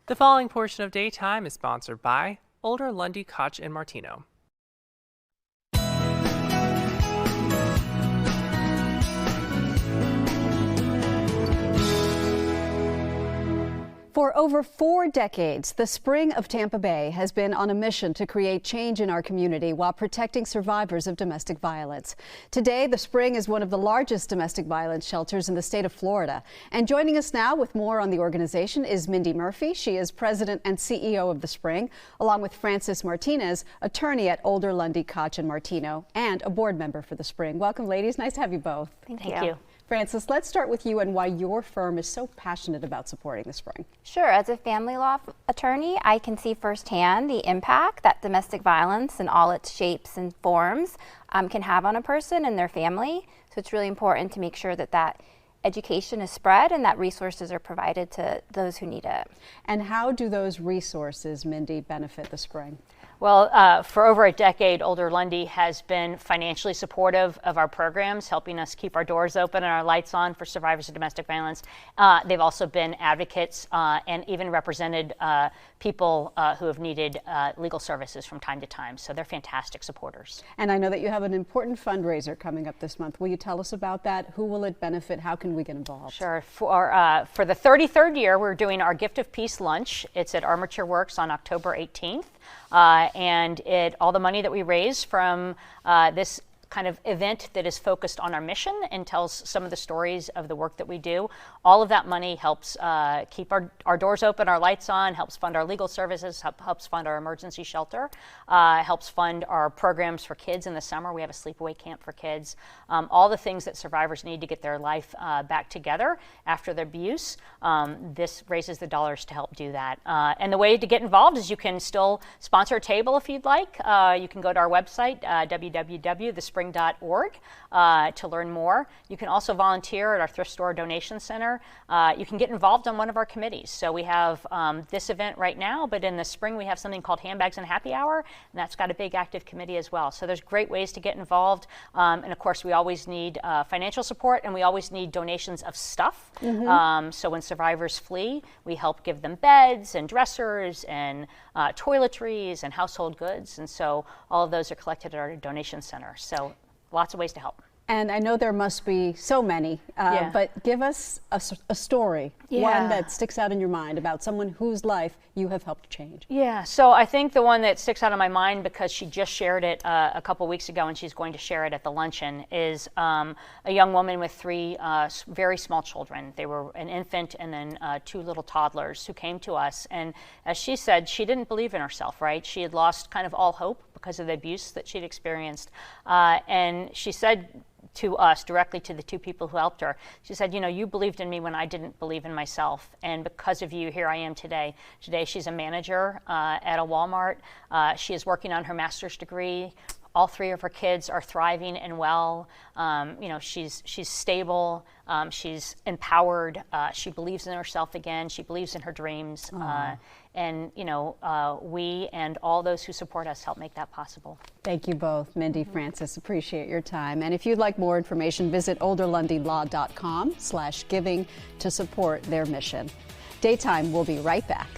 The following portion of Daytime is sponsored by Older Lundy Koch and Martino. For over 4 decades, the Spring of Tampa Bay has been on a mission to create change in our community while protecting survivors of domestic violence. Today, the Spring is one of the largest domestic violence shelters in the state of Florida. And joining us now with more on the organization is Mindy Murphy. She is president and CEO of the Spring, along with Francis Martinez, attorney at Older Lundy Koch and Martino, and a board member for the Spring. Welcome, ladies. Nice to have you both. Thank you. Francis, let's start with you and why your firm is so passionate about supporting the Spring. Sure. As a family law attorney, I can see firsthand the impact that domestic violence in all its shapes and forms can have on a person and their family. So it's really important to make sure that education is spread and that resources are provided to those who need it. And how do those resources, Mindy, benefit the Spring? Well, for over a decade, Older Lundy has been financially supportive of our programs, helping us keep our doors open and our lights on for survivors of domestic violence. They've also been advocates and even represented people who have needed legal services from time to time. So they're fantastic supporters. And I know that you have an important fundraiser coming up this month. Will you tell us about that? Who will it benefit? How can we get involved? Sure. For the 33rd year, we're doing our Gift of Peace lunch. It's at Armature Works on October 18th. And all the money that we raise from this kind of event that is focused on our mission and tells some of the stories of the work that we do. All of that money helps keep our doors open, our lights on, helps fund our legal services, helps fund our emergency shelter, helps fund our programs for kids in the summer. We have a sleepaway camp for kids. All the things that survivors need to get their life back together after the abuse. This raises the dollars to help do that. And the way to get involved is you can still sponsor a table if you'd like. You can go to our website, www.thespring.org, to learn more. You can also volunteer at our thrift store donation center. You can get involved on one of our committees. So we have this event right now, but in the spring we have something called Handbags and Happy Hour, and that's got a big active committee as well. So there's great ways to get involved. And of course we always need financial support, and we always need donations of stuff. So when survivors flee, we help give them beds and dressers and toiletries and household goods. And so all of those are collected at our donation center. So lots of ways to help. And I know there must be so many, but give us a story, one that sticks out in your mind about someone whose life you have helped change. Yeah, so I think the one that sticks out in my mind, because she just shared it a couple weeks ago and she's going to share it at the luncheon, is a young woman with 3 very small children. They were an infant and then 2 little toddlers who came to us. And as she said, she didn't believe in herself, right? She had lost kind of all hope because of the abuse that she'd experienced. And she said to us, directly to the 2 people who helped her, she said, you believed in me when I didn't believe in myself, and because of you, here I am today. Today she's a manager at a Walmart. She is working on her master's degree. All 3 of her kids are thriving and well. She's stable. She's empowered. She believes in herself again. She believes in her dreams. And we and all those who support us help make that possible. Thank you both, Mindy, Francis. Appreciate your time. And if you'd like more information, visit olderlundylaw.com/giving to support their mission. Daytime will be right back.